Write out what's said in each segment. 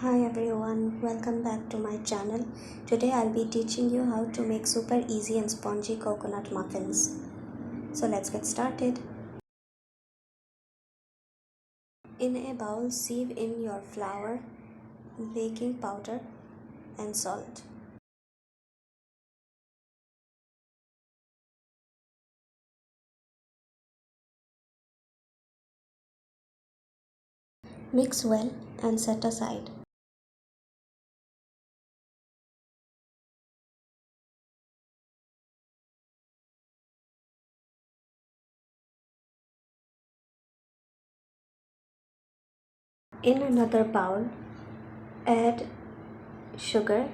Hi everyone, welcome back to my channel. Today I'll be teaching you how to make super easy and spongy coconut muffins. So let's get started. In a bowl, sieve in your flour, baking powder and salt. Mix well and set aside. In another bowl, add sugar,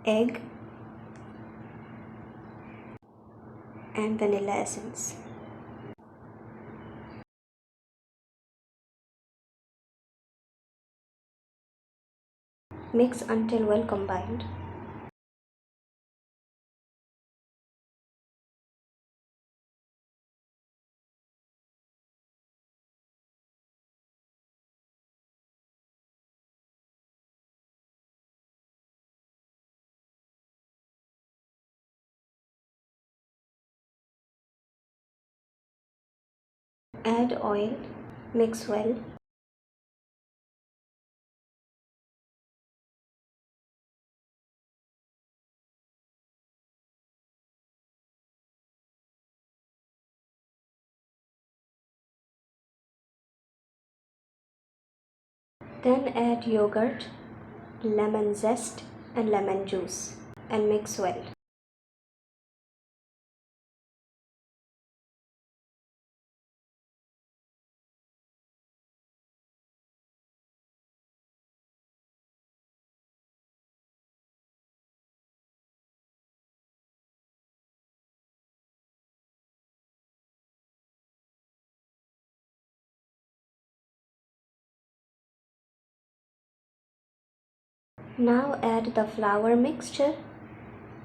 egg and vanilla essence. Mix until well combined. Add oil, mix well. Then add yogurt, lemon zest and lemon juice and mix well. Now add the flour mixture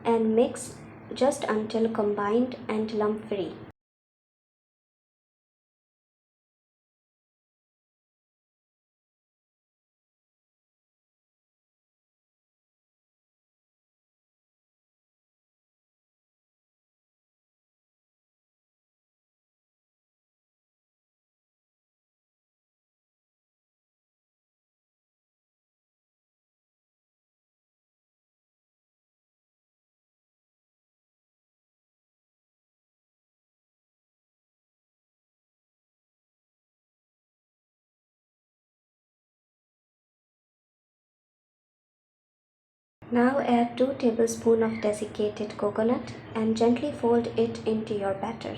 and mix just until combined and lump free. Now add 2 tablespoons of desiccated coconut and gently fold it into your batter.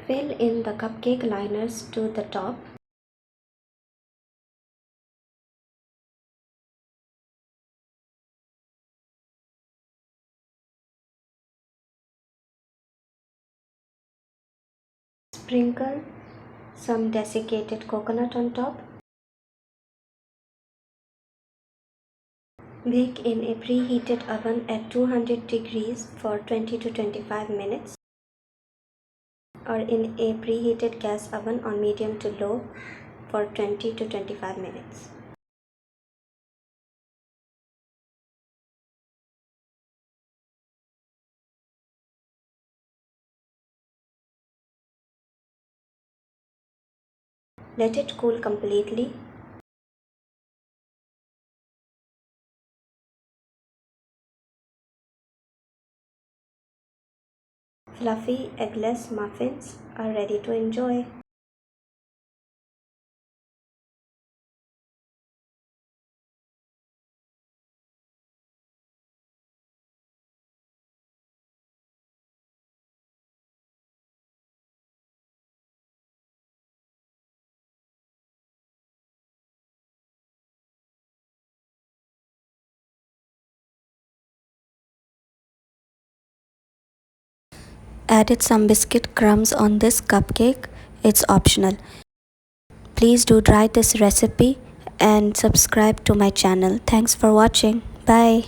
Fill in the cupcake liners to the top. Sprinkle some desiccated coconut on top. Bake in a preheated oven at 200 degrees for 20 to 25 minutes or in a preheated gas oven on medium to low for 20 to 25 minutes. Let it cool completely. Fluffy eggless muffins are ready to enjoy. added some biscuit crumbs on this cupcake. It's optional. Please do try this recipe and subscribe to my channel. Thanks for watching. Bye.